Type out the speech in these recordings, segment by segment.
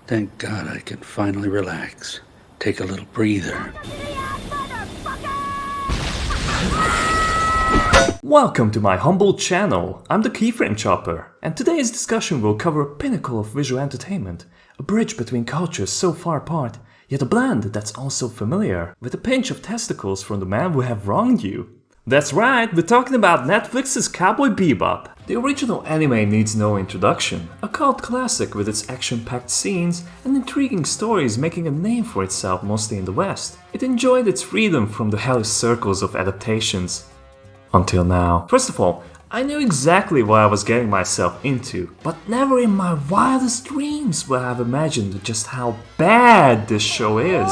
Thank God I can finally relax. Take a little breather. Welcome to my humble channel. I'm the Keyframe Chopper, and today's discussion will cover a pinnacle of visual entertainment, a bridge between cultures so far apart, yet a blend that's also familiar, with a pinch of testicles from the man who have wronged you. That's right, we're talking about Netflix's Cowboy Bebop. The original anime needs no introduction, a cult classic with its action-packed scenes and intriguing stories making a name for itself mostly in the West. It enjoyed its freedom from the hellish circles of adaptations. Until now. First of all, I knew exactly what I was getting myself into, but never in my wildest dreams would I have imagined just how bad this show is.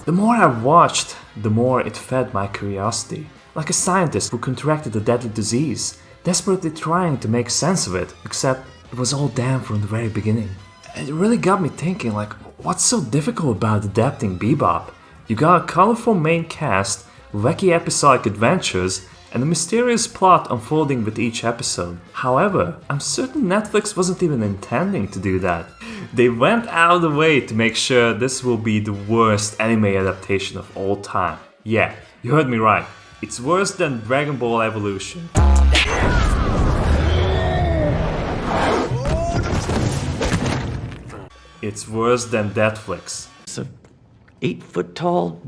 The more I watched, the more it fed my curiosity. Like a scientist who contracted a deadly disease, desperately trying to make sense of it, except it was all damn from the very beginning. It really got me thinking, like, what's so difficult about adapting Bebop? You got a colorful main cast, wacky episodic adventures, and a mysterious plot unfolding with each episode. However, I'm certain Netflix wasn't even intending to do that. They went out of the way to make sure this will be the worst anime adaptation of all time. Yeah, you heard me right. It's worse than Dragon Ball Evolution. It's worse than Netflix. It's a 8-foot-tall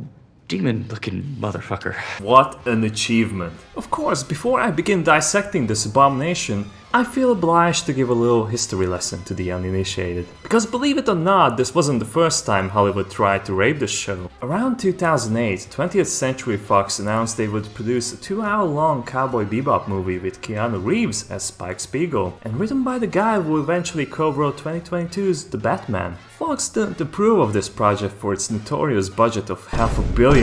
demon-looking motherfucker. What an achievement. Of course, before I begin dissecting this abomination, I feel obliged to give a little history lesson to the uninitiated. Because believe it or not, this wasn't the first time Hollywood tried to rape the show. Around 2008, 20th Century Fox announced they would produce a 2-hour-long Cowboy Bebop movie with Keanu Reeves as Spike Spiegel, and written by the guy who eventually co-wrote 2022's The Batman. Fox didn't approve of this project for its notorious budget of $500 million.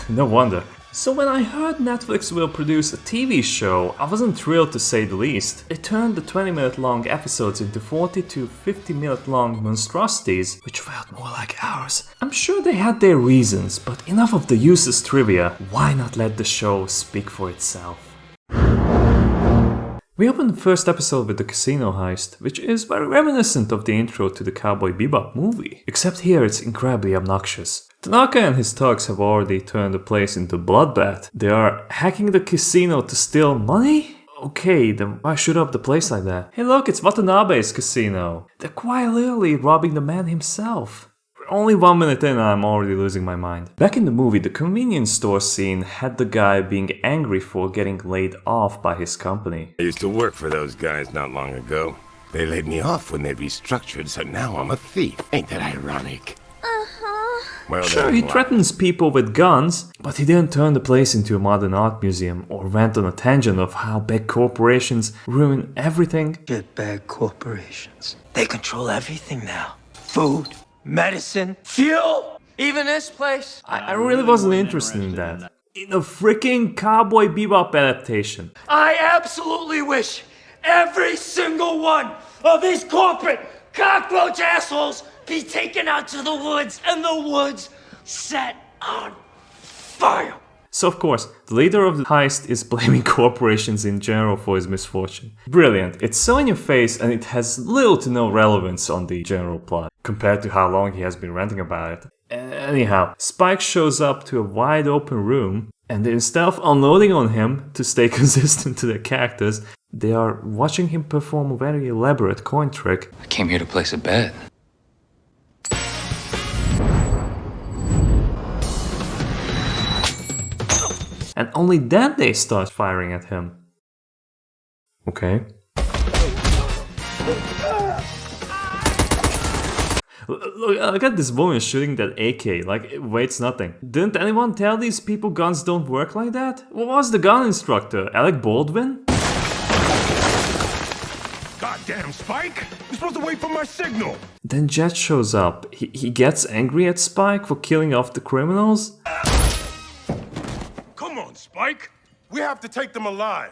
No wonder. So when I heard Netflix will produce a TV show, I wasn't thrilled to say the least. It turned the 20-minute long episodes into 40 to 50-minute long monstrosities, which felt more like hours. I'm sure they had their reasons, but enough of the useless trivia. Why not let the show speak for itself? We open the first episode with the casino heist, which is very reminiscent of the intro to the Cowboy Bebop movie, except here it's incredibly obnoxious. Tanaka and his thugs have already turned the place into a bloodbath. They are hacking the casino to steal money? Okay, then why shoot up the place like that? Hey look, it's Watanabe's casino. They're quite literally robbing the man himself. We're only 1 minute in and I'm already losing my mind. Back in the movie, the convenience store scene had the guy being angry for getting laid off by his company. I used to work for those guys not long ago. They laid me off when they restructured, so now I'm a thief. Ain't that ironic? Well, sure, he threatens people with guns, but he didn't turn the place into a modern art museum or went on a tangent of how big corporations ruin everything. Shit, bad corporations. They control everything now. Food, medicine, fuel, even this place. I really wasn't interested in that. In a freaking Cowboy Bebop adaptation. I absolutely wish every single one of these corporate cockroach assholes be taken out to the woods and the woods set on fire. So of course, the leader of the heist is blaming corporations in general for his misfortune. Brilliant, it's so in your face and it has little to no relevance on the general plot, compared to how long he has been ranting about it. Anyhow, Spike shows up to a wide open room, and instead of unloading on him to stay consistent to their characters, they are watching him perform a very elaborate coin trick. I came here to place a bet. And only then they start firing at him. Okay. Look at this woman shooting that AK, like it weighs nothing. Didn't anyone tell these people guns don't work like that? What was the gun instructor? Alec Baldwin? Goddamn, Spike! You're supposed to wait for my signal! Then Jet shows up. He gets angry at Spike for killing off the criminals. Come on, Spike! We have to take them alive!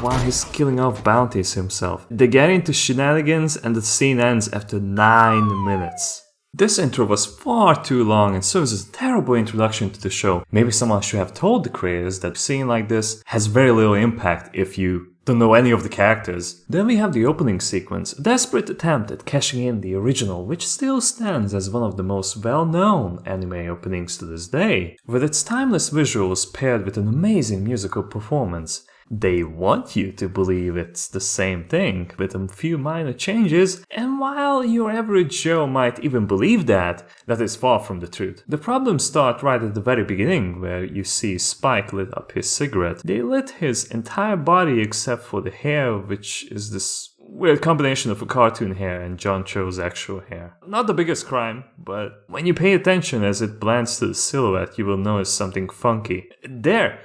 While he's killing off bounties himself. They get into shenanigans and the scene ends after 9 minutes. This intro was far too long and serves as a terrible introduction to the show. Maybe someone should have told the creators that a scene like this has very little impact if you don't know any of the characters. Then we have the opening sequence, a desperate attempt at cashing in the original, which still stands as one of the most well-known anime openings to this day, with its timeless visuals paired with an amazing musical performance. They want you to believe it's the same thing, with a few minor changes, and while your average Joe might even believe that is far from the truth. The problems start right at the very beginning, where you see Spike lit up his cigarette. They lit his entire body except for the hair, which is this weird combination of a cartoon hair and John Cho's actual hair. Not the biggest crime, but when you pay attention as it blends to the silhouette, you will notice something funky. There!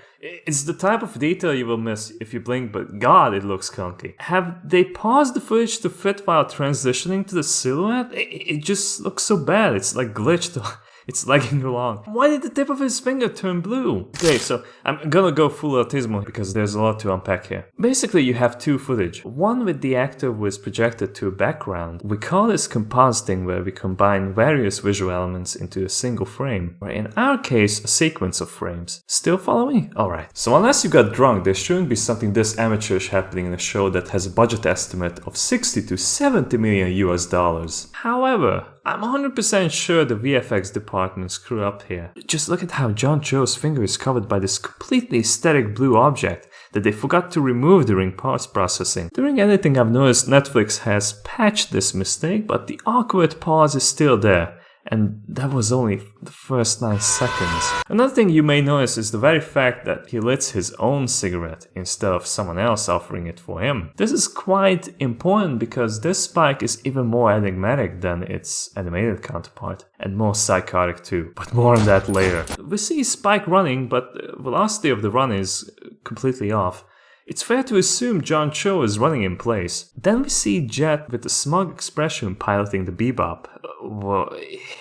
It's the type of detail you will miss if you blink, but god, it looks clunky. Have they paused the footage to fit while transitioning to the silhouette? It just looks so bad, it's like glitched. It's lagging along. Why did the tip of his finger turn blue? Okay, so I'm gonna go full autismo because there's a lot to unpack here. Basically, you have two footage. One with the actor who is projected to a background. We call this compositing, where we combine various visual elements into a single frame, or in our case, a sequence of frames. Still following? Alright. So unless you got drunk, there shouldn't be something this amateurish happening in a show that has a budget estimate of 60 to 70 million US dollars. However, I'm 100% sure the VFX department screwed up here. Just look at how John Cho's finger is covered by this completely static blue object that they forgot to remove during parts processing. During editing, I've noticed Netflix has patched this mistake, but the awkward pause is still there. And that was only the first 9 seconds. Another thing you may notice is the very fact that he lit his own cigarette instead of someone else offering it for him. This is quite important because this Spike is even more enigmatic than its animated counterpart, and more psychotic too, but more on that later. We see Spike running, but the velocity of the run is completely off. It's fair to assume John Cho is running in place. Then we see Jet with a smug expression piloting the Bebop.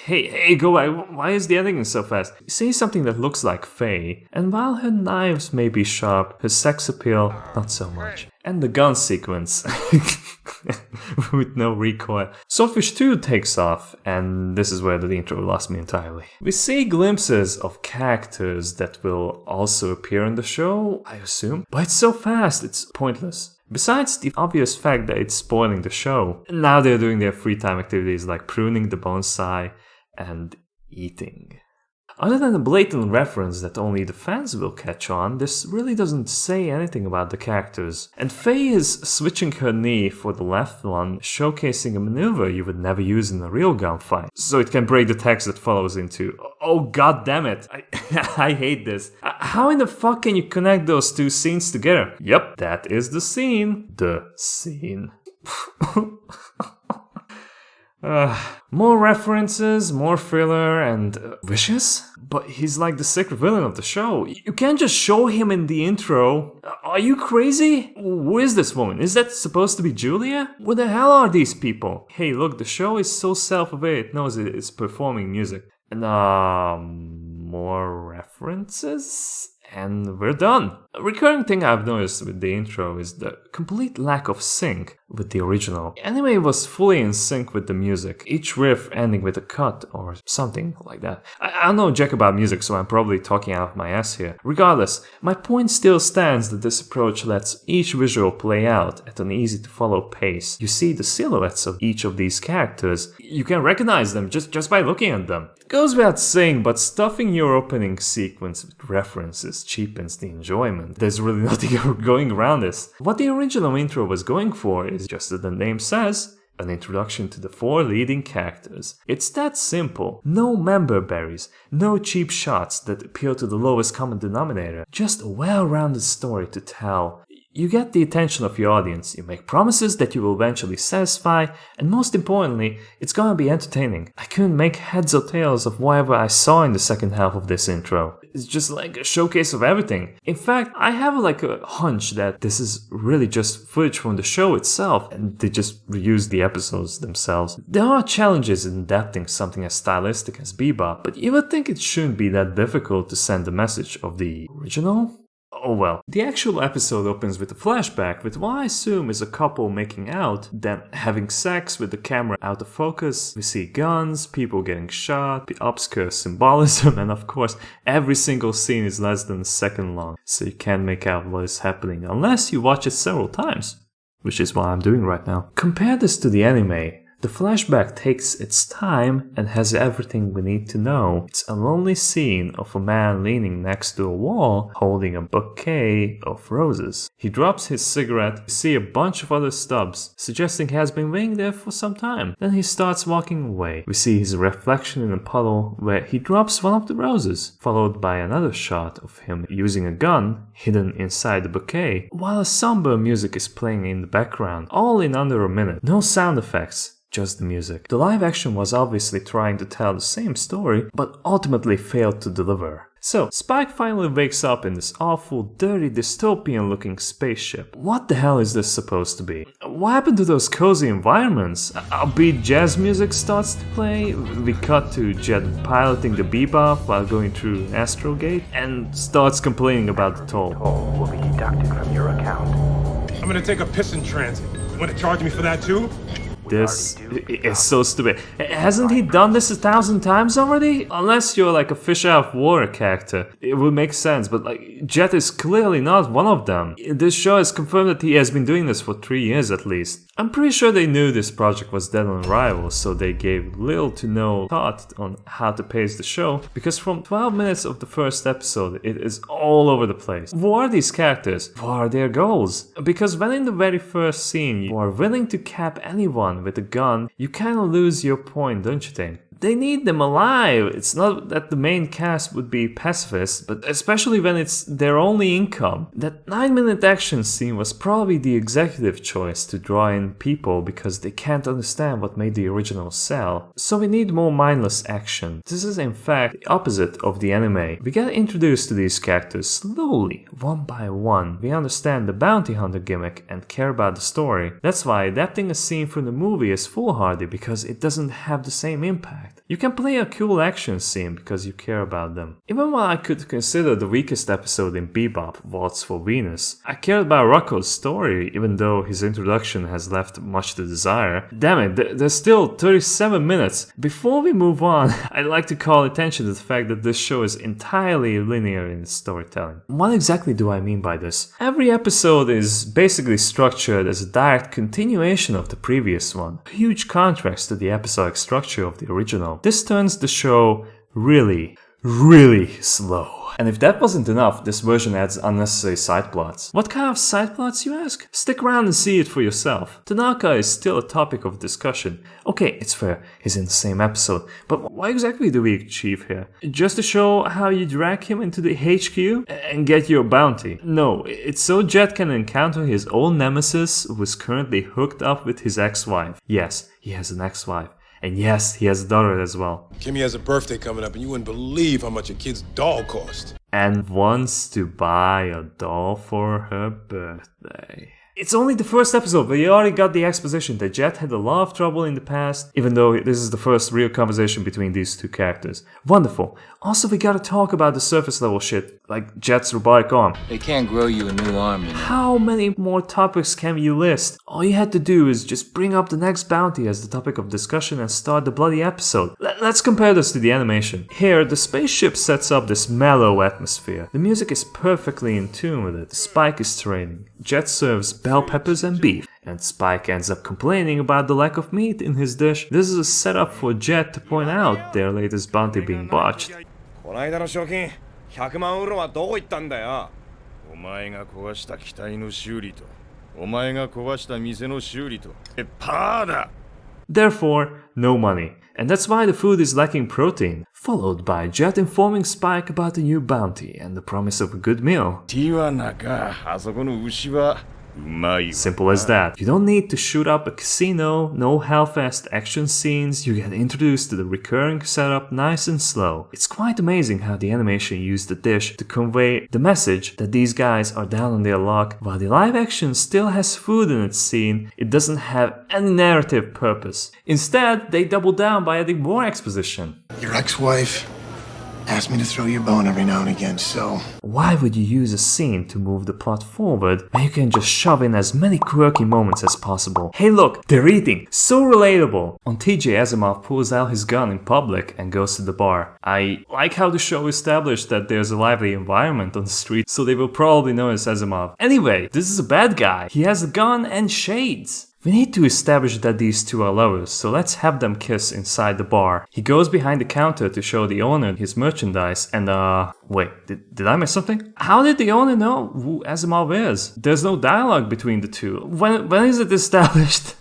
Hey, go away, why is the editing so fast? You see something that looks like Faye, and while her knives may be sharp, her sex appeal, not so much. And the gun sequence, with no recoil. Swordfish 2 takes off, and this is where the intro lost me entirely. We see glimpses of characters that will also appear in the show, I assume, but it's so fast, it's pointless. Besides the obvious fact that it's spoiling the show, now they're doing their free time activities like pruning the bonsai and eating. Other than a blatant reference that only the fans will catch on, this really doesn't say anything about the characters. And Faye is switching her knee for the left one, showcasing a maneuver you would never use in a real gunfight, so it can break the text that follows into. Oh god damn it, I hate this. How in the fuck can you connect those two scenes together? Yep, that is the scene. The scene. More references, more filler, and vicious? But he's like the secret villain of the show. You can't just show him in the intro. Are you crazy? Who is this woman? Is that supposed to be Julia? What the hell are these people? Hey, look, the show is so self-aware it knows it's performing music. And, more references? And we're done. A recurring thing I've noticed with the intro is the complete lack of sync with the original. The anime was fully in sync with the music, each riff ending with a cut or something like that. I don't know jack about music, so I'm probably talking out of my ass here. Regardless, my point still stands that this approach lets each visual play out at an easy to follow pace. You see the silhouettes of each of these characters. You can recognize them just by looking at them. It goes without saying, but stuffing your opening sequence with references cheapens the enjoyment. There's really nothing going around this. What the original intro was going for is just as the name says, an introduction to the 4 leading characters. It's that simple. No member berries, no cheap shots that appeal to the lowest common denominator, just a well-rounded story to tell. You get the attention of your audience, you make promises that you will eventually satisfy, and most importantly, it's gonna be entertaining. I couldn't make heads or tails of whatever I saw in the second half of this intro. It's just like a showcase of everything. In fact, I have like a hunch that this is really just footage from the show itself, and they just reused the episodes themselves. There are challenges in adapting something as stylistic as Bebop, but you would think it shouldn't be that difficult to send the message of the original? Oh well. The actual episode opens with a flashback with what I assume is a couple making out, then having sex with the camera out of focus. We see guns, people getting shot, the obscure symbolism, and of course, every single scene is less than a second long, so you can't make out what is happening unless you watch it several times, which is what I'm doing right now. Compare this to the anime. The flashback takes its time and has everything we need to know. It's a lonely scene of a man leaning next to a wall holding a bouquet of roses. He drops his cigarette, we see a bunch of other stubs, suggesting he has been waiting there for some time. Then he starts walking away. We see his reflection in a puddle where he drops one of the roses, followed by another shot of him using a gun hidden inside the bouquet, while a somber music is playing in the background, all in under a minute. No sound effects. Just the music. The live action was obviously trying to tell the same story, but ultimately failed to deliver. So, Spike finally wakes up in this awful, dirty, dystopian looking spaceship. What the hell is this supposed to be? What happened to those cozy environments? Upbeat jazz music starts to play, we cut to Jet piloting the Bebop while going through an Astro Gate, and starts complaining about the toll. Will be deducted from your account. I'm gonna take a piss in transit. You wanna charge me for that too? This is so stupid. Hasn't he done this 1,000 times already? Unless you're like a fish out of water character, it would make sense, but like Jet is clearly not one of them. This show has confirmed that he has been doing this for 3 years at least. I'm pretty sure they knew this project was dead on arrival, so they gave little to no thought on how to pace the show, because from 12 minutes of the first episode, it is all over the place. Who are these characters? What are their goals? Because when in the very first scene you are willing to cap anyone with a gun, you kinda lose your point, don't you think? They need them alive. It's not that the main cast would be pacifists, but especially when it's their only income. That 9-minute action scene was probably the executive choice to draw in people because they can't understand what made the original sell. So we need more mindless action. This is in fact the opposite of the anime. We get introduced to these characters slowly, one by one. We understand the bounty hunter gimmick and care about the story. That's why adapting a scene from the movie is foolhardy, because it doesn't have the same impact. You can play a cool action scene because you care about them. Even while I could consider the weakest episode in Bebop, Waltz for Venus, I cared about Rocco's story, even though his introduction has left much to desire. Damn it, there's still 37 minutes. Before we move on, I'd like to call attention to the fact that this show is entirely linear in its storytelling. What exactly do I mean by this? Every episode is basically structured as a direct continuation of the previous one. A huge contrast to the episodic structure of the original. This turns the show really slow. And if that wasn't enough, this version adds unnecessary side plots. What kind of side plots, you ask? Stick around and see it for yourself. Tanaka is still a topic of discussion. Okay, it's fair, he's in the same episode, but what exactly do we achieve here? Just to show how you drag him into the HQ and get your bounty? No, it's so Jet can encounter his old nemesis who is currently hooked up with his ex-wife. Yes, he has an ex-wife. And yes, he has a daughter as well. Kimmy has a birthday coming up, and you wouldn't believe how much a kid's doll cost. And wants to buy a doll for her birthday. It's only the first episode, but you already got the exposition that Jet had a lot of trouble in the past, even though this is the first real conversation between these two characters. Wonderful. Also, we gotta talk about the surface level shit, like Jet's robotic arm. They can't grow you a new arm, you know. How many more topics can you list? All you had to do is just bring up the next bounty as the topic of discussion and start the bloody episode. Let's compare this to the animation. Here, the spaceship sets up this mellow atmosphere. The music is perfectly in tune with it. Spike is training. Jet serves bell peppers and beef, and Spike ends up complaining about the lack of meat in his dish. This is a setup for Jet to point out their latest bounty being botched. この間の賞金100万ウロはどこ行ったんだよ。お前が壊した機体の修理とお前が壊した店の修理とパーだ。 Therefore, no money. And that's why the food is lacking protein, followed by Jet informing Spike about the new bounty and the promise of a good meal. ティワナか、あそこの牛は Simple as that. You don't need to shoot up a casino, no half-assed action scenes, you get introduced to the recurring setup nice and slow. It's quite amazing how the animation used the dish to convey the message that these guys are down on their luck. While the live action still has food in its scene, it doesn't have any narrative purpose. Instead, they double down by adding more exposition. Your ex-wife asked me to throw your bone every now and again, so... Why would you use a scene to move the plot forward when you can just shove in as many quirky moments as possible? Hey look, they're eating! So relatable! On TJ, Asimov pulls out his gun in public and goes to the bar. I like how the show established that there's a lively environment on the street, so they will probably notice Asimov. Anyway, this is a bad guy. He has a gun and shades. We need to establish that these two are lovers, so let's have them kiss inside the bar. He goes behind the counter to show the owner his merchandise and wait, did I miss something? How did the owner know who Asimov is? There's no dialogue between the two. When is it established?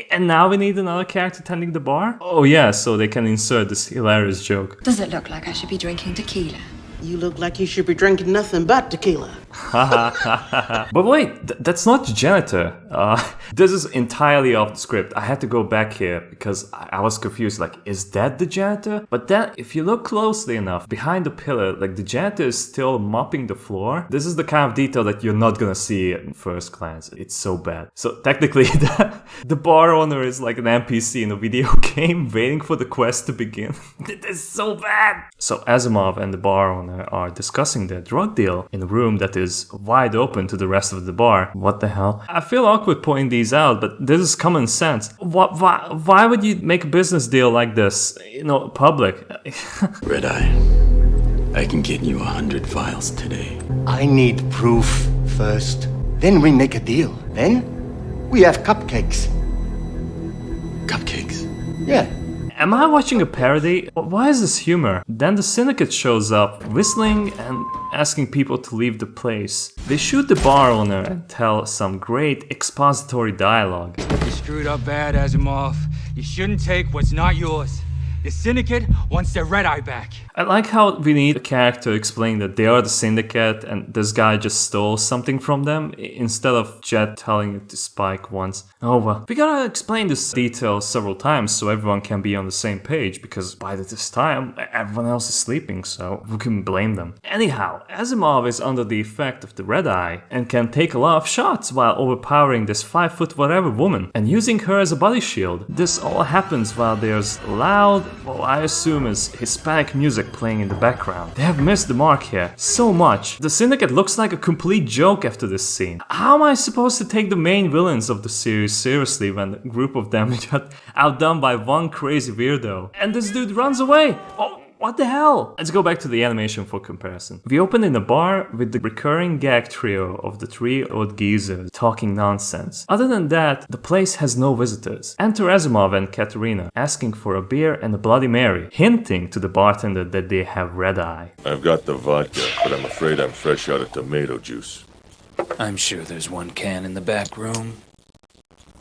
And now we need another character tending the bar? Oh yeah, so they can insert this hilarious joke. Does it look like I should be drinking tequila? You look like you should be drinking nothing but tequila. But wait, that's not the janitor. This is entirely off the script. I had to go back here because I was confused, like, is that the janitor? But then, if you look closely enough, behind the pillar, like, the janitor is still mopping the floor. This is the kind of detail that you're not gonna see at first glance. It's so bad. So technically, the bar owner is like an NPC in a video game waiting for the quest to begin. This is so bad! So Asimov and the bar owner are discussing their drug deal in a room that is wide open to the rest of the bar. What the hell? I feel awkward pointing these out, but this is common sense. Why would you make a business deal like this, public? Red Eye, I can get you 100 files today. I need proof first. Then we make a deal. Then we have cupcakes. Cupcakes? Yeah. Am I watching a parody? Why is this humor? Then the syndicate shows up, whistling and asking people to leave the place. They shoot the bar owner and tell some great expository dialogue. You screwed up bad, Asimov. You shouldn't take what's not yours. The syndicate wants their Red Eye back. I like how we need a character to explain that they are the syndicate and this guy just stole something from them instead of Jet telling it to Spike once. Oh well, we gotta explain this detail several times so everyone can be on the same page, because by this time everyone else is sleeping, so who can blame them? Anyhow, Asimov is under the effect of the Red Eye and can take a lot of shots while overpowering this 5' whatever woman and using her as a body shield. This all happens while there's loud, what I assume is Hispanic music playing in the background. They have missed the mark here so much. The syndicate looks like a complete joke after this scene. How am I supposed to take the main villains of the series seriously when a group of them got outdone by one crazy weirdo? And this dude runs away! Oh, what the hell? Let's go back to the animation for comparison. We open in a bar with the recurring gag trio of the three old geezers talking nonsense. Other than that, the place has no visitors. Enter Asimov and Katerina, asking for a beer and a Bloody Mary, hinting to the bartender that they have Red Eye. I've got the vodka, but I'm afraid I'm fresh out of tomato juice. I'm sure there's one can in the back room.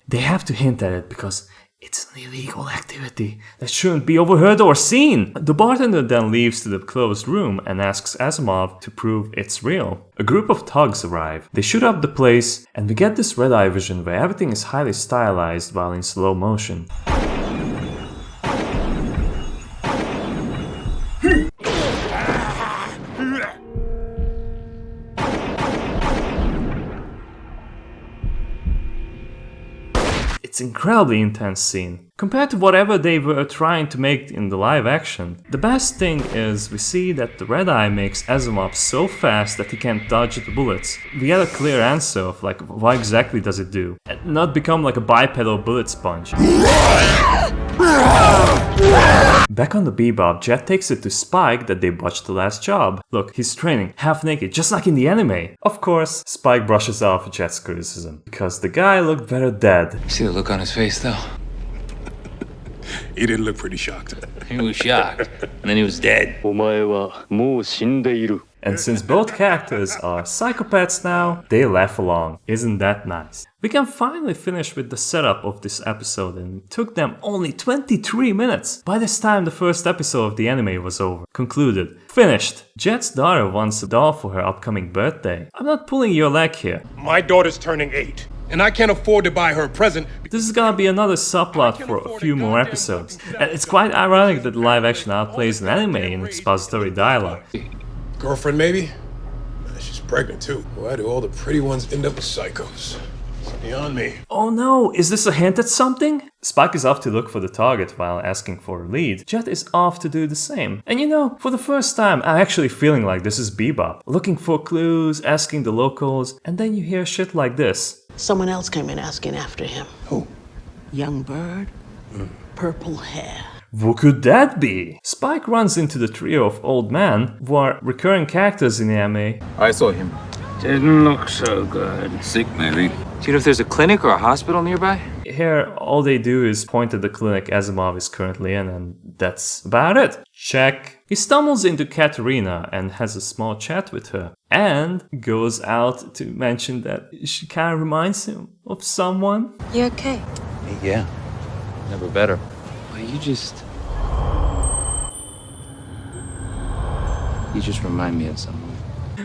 They have to hint at it because it's an illegal activity that shouldn't be overheard or seen. The bartender then leaves to the closed room and asks Asimov to prove it's real. A group of thugs arrive. They shoot up the place, and we get this red-eye vision where everything is highly stylized while in slow motion. It's an incredibly intense scene. Compared to whatever they were trying to make in the live action, the best thing is we see that the Red Eye makes Asimov so fast that he can't dodge the bullets. We get a clear answer of like what exactly does it do, and not become like a bipedal bullet sponge. Back on the Bebop, Jet takes it to Spike that they botched the last job. Look, he's training, half naked, just like in the anime. Of course, Spike brushes off Jet's criticism, because the guy looked better dead. See the look on his face, though? He did look pretty shocked. He was shocked, and then he was dead. And since both characters are psychopaths now, they laugh along. Isn't that nice? We can finally finish with the setup of this episode, and it took them only 23 minutes. By this time, the first episode of the anime was over. Concluded. Finished. Jet's daughter wants a doll for her upcoming birthday. I'm not pulling your leg here. My daughter's turning 8, and I can't afford to buy her a present. This is gonna be another subplot for a few more episodes. And it's quite ironic that the live action outplays an anime in expository dialogue. Girlfriend, maybe? She's pregnant, too. Why do all the pretty ones end up with psychos? Beyond me. Oh no, is this a hint at something? Spike is off to look for the target while asking for a lead. Jet is off to do the same. And you know, for the first time, I'm actually feeling like this is Bebop. Looking for clues, asking the locals, and then you hear shit like this. Someone else came in asking after him. Who? Young bird, purple hair. Who could that be? Spike runs into the trio of old men who are recurring characters in the anime. I saw him. Didn't look so good. Sick, maybe. Do you know if there's a clinic or a hospital nearby? Here, all they do is point at the clinic Asimov is currently in, and that's about it. Check. He stumbles into Katerina and has a small chat with her, and goes out to mention that she kind of reminds him of someone. You okay? Yeah. Never better. Well, you just remind me of someone.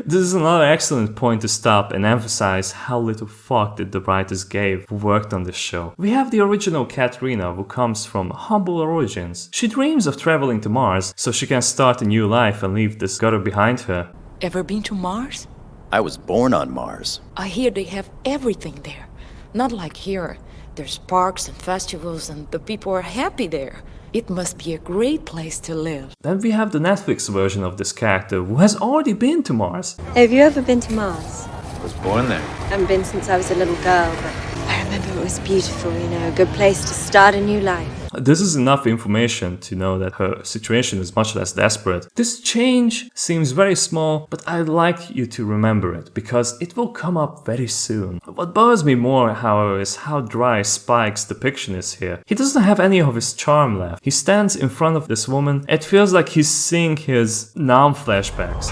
This is another excellent point to stop and emphasize how little fuck that the writers gave who worked on this show. We have the original Katerina, who comes from humble origins. She dreams of traveling to Mars so she can start a new life and leave this gutter behind her. Ever been to Mars? I was born on Mars. I hear they have everything there. Not like here. There's parks and festivals and the people are happy there. It must be a great place to live. Then we have the Netflix version of this character who has already been to Mars. Have you ever been to Mars? I was born there. I haven't been since I was a little girl, but I remember it was beautiful, you know, a good place to start a new life. This is enough information to know that her situation is much less desperate. This change seems very small, but I'd like you to remember it, because it will come up very soon. What bothers me more, however, is how dry Spike's depiction is here. He doesn't have any of his charm left. He stands in front of this woman. It feels like he's seeing his flashbacks.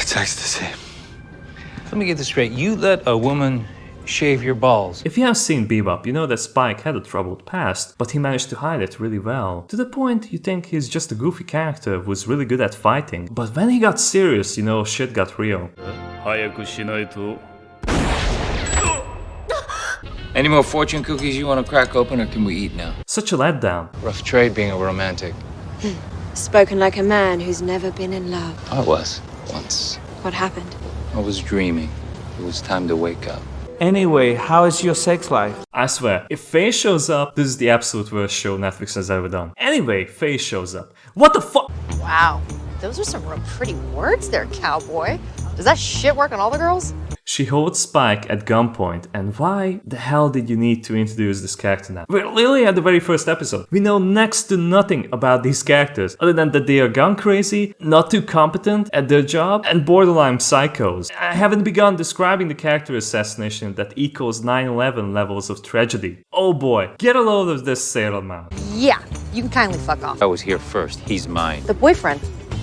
It's ecstasy. Let me get this straight. You let a woman shave your balls. If you have seen Bebop, you know that Spike had a troubled past, but he managed to hide it really well. To the point you think he's just a goofy character who's really good at fighting. But when he got serious, you know, shit got real. Any more fortune cookies you want to crack open, or can we eat now? Such a letdown. Rough trade being a romantic. Spoken like a man who's never been in love. I was, once. What happened? I was dreaming. It was time to wake up. Anyway, how is your sex life? I swear, if Faye shows up, this is the absolute worst show Netflix has ever done. Anyway, Faye shows up. What the fuck? Wow, those are some real pretty words there, cowboy. Does that shit work on all the girls? She holds Spike at gunpoint, and why the hell did you need to introduce this character now? We're literally at the very first episode. We know next to nothing about these characters, other than that they are gun crazy, not too competent at their job, and borderline psychos. I haven't begun describing the character assassination that equals 9/11 levels of tragedy. Oh boy, get a load of this Sailor Mount. Yeah, you can kindly fuck off. I was here first. He's mine. The boyfriend.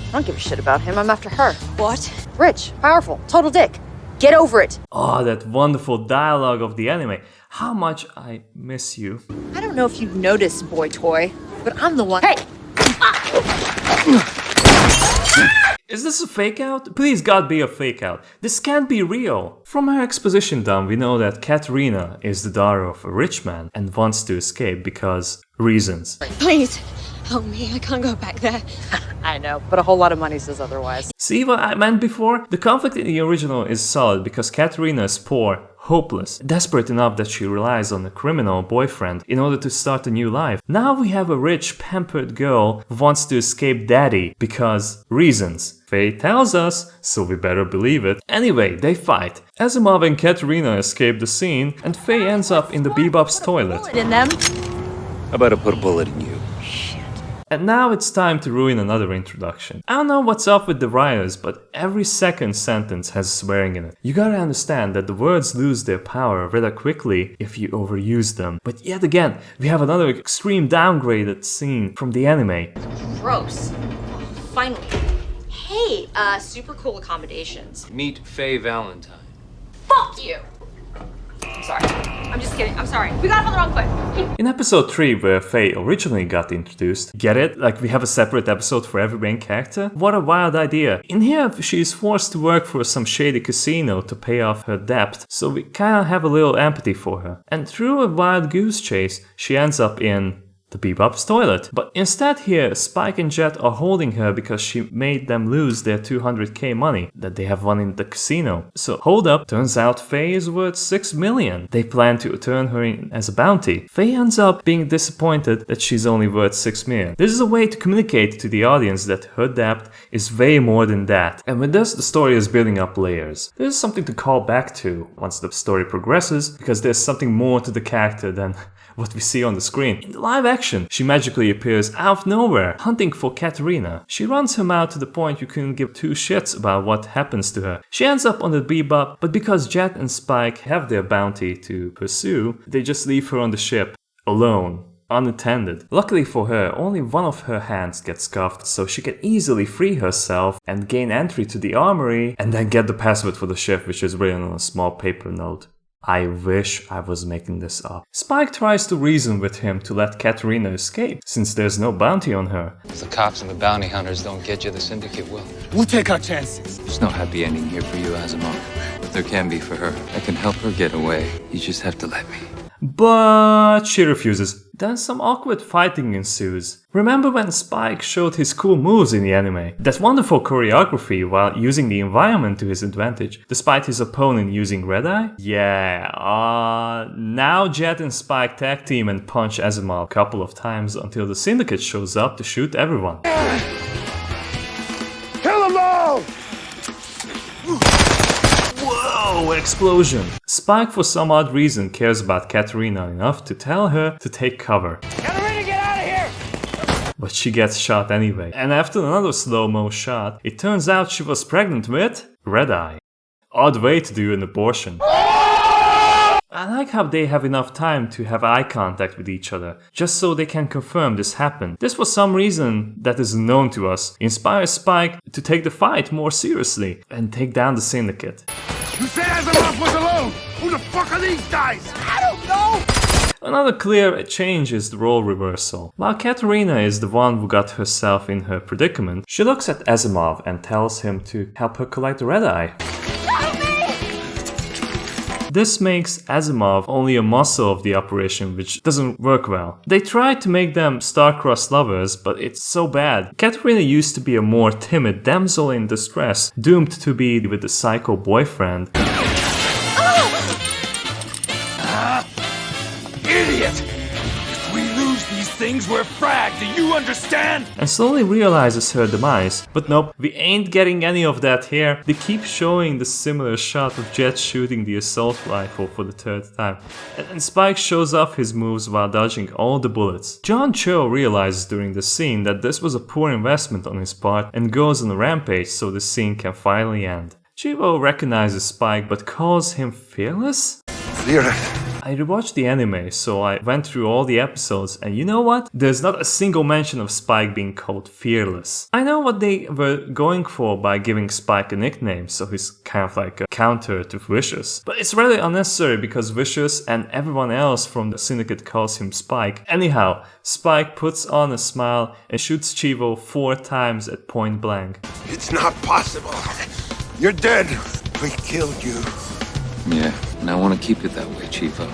I don't give a shit about him. I'm after her. What? Rich, powerful, total dick. Get over it. Oh, that wonderful dialogue of the anime. How much I miss you. I don't know if you've noticed, boy toy, but I'm the one. Hey! Is this a fake out? Please God be a fake out. This can't be real. From her exposition dump, we know that Katerina is the daughter of a rich man and wants to escape because reasons. Please, help me. I can't go back there. I know, but a whole lot of money says otherwise. See what I meant before? The conflict in the original is solid because Katerina is poor, hopeless, desperate enough that she relies on a criminal boyfriend in order to start a new life. Now we have a rich, pampered girl who wants to escape daddy because reasons. Faye tells us, so we better believe it. Anyway, they fight. Asimov and Katerina escape the scene, and Faye ends up in the Bebop's toilet. In them. How about I put a bullet in you? And now it's time to ruin another introduction. I don't know what's up with the writers, but every second sentence has swearing in it. You gotta understand that the words lose their power rather quickly if you overuse them. But yet again, we have another extreme downgraded scene from the anime. Gross. Finally. Hey, super cool accommodations. Meet Faye Valentine. Fuck you! I'm sorry. I'm just kidding. I'm sorry. We got it on the wrong foot. In episode 3, where Faye originally got introduced, get it? Like we have a separate episode for every main character? What a wild idea. In here, she is forced to work for some shady casino to pay off her debt, so we kinda have a little empathy for her. And through a wild goose chase, she ends up in the Bebop's toilet. But instead here, Spike and Jet are holding her because she made them lose their 200k money that they have won in the casino. So hold up, turns out Faye is worth 6 million. They plan to turn her in as a bounty. Faye ends up being disappointed that she's only worth 6 million. This is a way to communicate to the audience that her debt is way more than that. And with this, the story is building up layers. There's something to call back to once the story progresses, because there's something more to the character than what we see on the screen. In the live action, she magically appears out of nowhere, hunting for Katerina. She runs him out to the point you couldn't give two shits about what happens to her. She ends up on the Bebop, but because Jet and Spike have their bounty to pursue, they just leave her on the ship, alone. Unattended. Luckily for her, only one of her hands gets scuffed, so she can easily free herself and gain entry to the armory and then get the password for the ship, which is written on a small paper note. I wish I was making this up. Spike tries to reason with him to let Katerina escape, since there's no bounty on her. If the cops and the bounty hunters don't get you, the Syndicate will. We'll take our chances. There's no happy ending here for you, Asimov. But there can be for her. I can help her get away. You just have to let me. But she refuses. Then some awkward fighting ensues. Remember when Spike showed his cool moves in the anime? That wonderful choreography while using the environment to his advantage, despite his opponent using red eye? Yeah, now Jet and Spike tag team and punch Asimov a couple of times until the Syndicate shows up to shoot everyone. Kill them all! Whoa, explosion! Spike for some odd reason cares about Katerina enough to tell her to take cover. Katerina, get out of here! But she gets shot anyway. And after another slow-mo shot, it turns out she was pregnant with Red Eye. Odd way to do an abortion. I like how they have enough time to have eye contact with each other, just so they can confirm this happened. This for some reason that is unknown to us inspires Spike to take the fight more seriously and take down the Syndicate. You said Asimov was alone! Who the fuck are these guys? I don't know! Another clear change is the role reversal. While Katerina is the one who got herself in her predicament, she looks at Asimov and tells him to help her collect the red eye. This makes Asimov only a muscle of the operation, which doesn't work well. They tried to make them star-crossed lovers, but it's so bad. Katerina used to be a more timid damsel in distress, doomed to be with a psycho boyfriend. Idiot! If we lose these things, we're fragged, do you understand? And slowly realizes her demise. But nope, we ain't getting any of that here. They keep showing the similar shot of Jet shooting the assault rifle for the third time. And Spike shows off his moves while dodging all the bullets. John Cho realizes during the scene that this was a poor investment on his part and goes on a rampage so the scene can finally end. Chivo recognizes Spike but calls him fearless? I rewatched the anime, so I went through all the episodes, and you know what? There's not a single mention of Spike being called Fearless. I know what they were going for by giving Spike a nickname, so he's kind of like a counter to Vicious. But it's really unnecessary because Vicious and everyone else from the Syndicate calls him Spike. Anyhow, Spike puts on a smile and shoots Chivo 4 times at point blank. It's not possible. You're dead. We killed you. Yeah, and I want to keep it that way, Chiefo.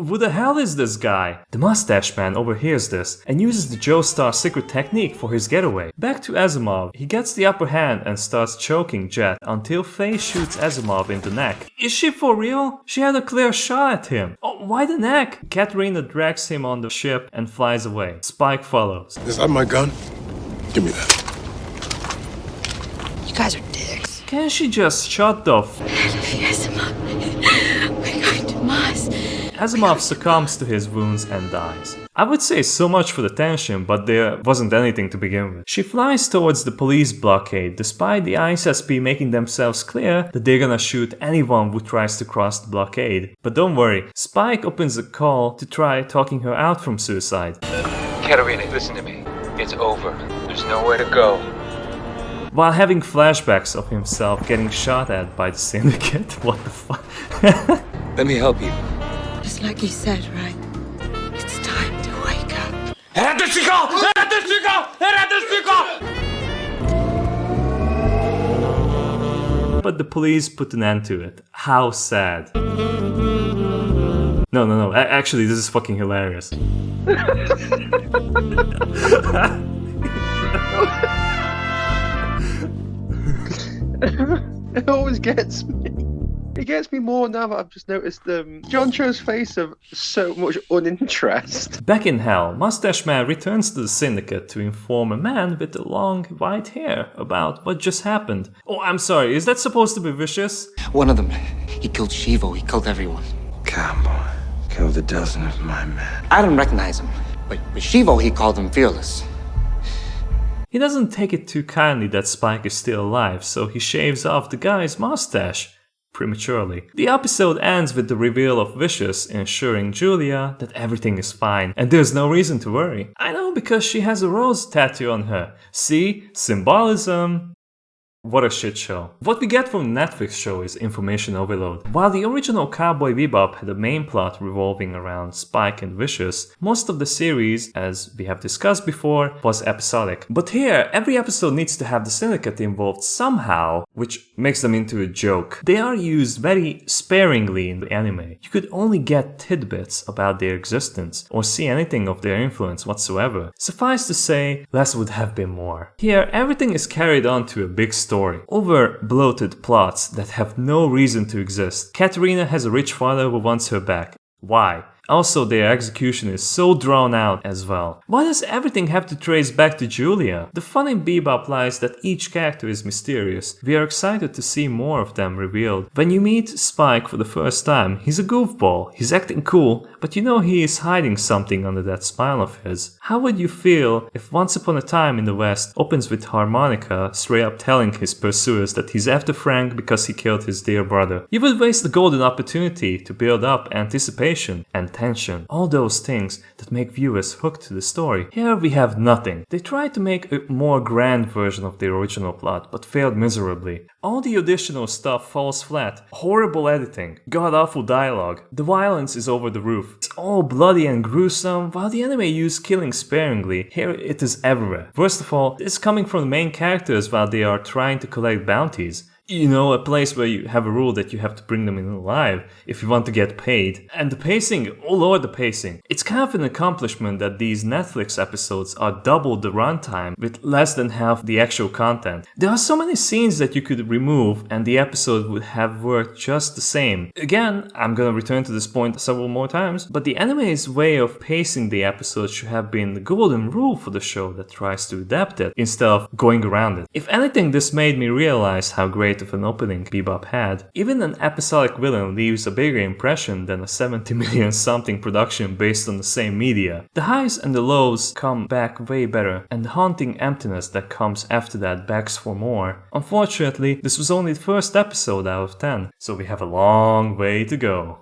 Who the hell is this guy? The mustache man overhears this and uses the Joestar secret technique for his getaway. Back to Asimov, he gets the upper hand and starts choking Jet until Faye shoots Asimov in the neck. Is she for real? She had a clear shot at him. Oh, why the neck? Katerina drags him on the ship and flies away. Spike follows. Is that my gun? Give me that. You guys are dicks. Can she just shut the Asimov, we're going to Mars. Asimov succumbs to his wounds and dies. I would say so much for the tension, but there wasn't anything to begin with. She flies towards the police blockade, despite the ISSP making themselves clear that they're gonna shoot anyone who tries to cross the blockade. But don't worry, Spike opens a call to try talking her out from suicide. Katerina, listen to me. It's over. There's nowhere to go. While having flashbacks of himself getting shot at by the Syndicate. What the fuck? Let me help you. Just like you said, right? It's time to wake up. But the police put an end to it. How sad. No. Actually, this is fucking hilarious. It always gets me. It gets me more now that I've just noticed John Cho's face of so much uninterest. Back in hell, Mustache Man returns to the Syndicate to inform a man with the long white hair about what just happened. Oh, I'm sorry, is that supposed to be Vicious? One of them, he killed Shivo, he killed everyone. Cowboy killed a dozen of my men. I don't recognize him, but with Shivo he called him fearless. He doesn't take it too kindly that Spike is still alive, so he shaves off the guy's mustache prematurely. The episode ends with the reveal of Vicious ensuring Julia that everything is fine and there's no reason to worry. I know, because she has a rose tattoo on her. See? Symbolism. What a shit show. What we get from the Netflix show is information overload. While the original Cowboy Bebop had a main plot revolving around Spike and Vicious, most of the series, as we have discussed before, was episodic. But here, every episode needs to have the Syndicate involved somehow, which makes them into a joke. They are used very sparingly in the anime. You could only get tidbits about their existence, or see anything of their influence whatsoever. Suffice to say, less would have been more. Here, everything is carried on to a big story. Over bloated plots that have no reason to exist. Katerina has a rich father who wants her back. Why? Also, their execution is so drawn out as well. Why does everything have to trace back to Julia? The fun in Bebop lies that each character is mysterious. We are excited to see more of them revealed. When you meet Spike for the first time, he's a goofball. He's acting cool, but you know he is hiding something under that smile of his. How would you feel if Once Upon a Time in the West opens with Harmonica straight up telling his pursuers that he's after Frank because he killed his dear brother? You would waste the golden opportunity to build up anticipation and tension, all those things that make viewers hooked to the story. Here we have nothing. They tried to make a more grand version of the original plot, but failed miserably. All the additional stuff falls flat. Horrible editing, god-awful dialogue, the violence is over the roof. It's all bloody and gruesome, while the anime used killing sparingly. Here it is everywhere. Worst of all, it's coming from the main characters while they are trying to collect bounties. You know, a place where you have a rule that you have to bring them in alive if you want to get paid. And the pacing, oh lord, the pacing. It's kind of an accomplishment that these Netflix episodes are double the runtime with less than half the actual content. There are so many scenes that you could remove and the episode would have worked just the same. Again, I'm gonna return to this point several more times, but the anime's way of pacing the episode should have been the golden rule for the show that tries to adapt it instead of going around it. If anything, this made me realize how great of an opening Bebop had. Even an episodic villain leaves a bigger impression than a 70 million something production based on the same media. The highs and the lows come back way better, and the haunting emptiness that comes after that begs for more. Unfortunately, this was only the first episode out of 10, so we have a long way to go.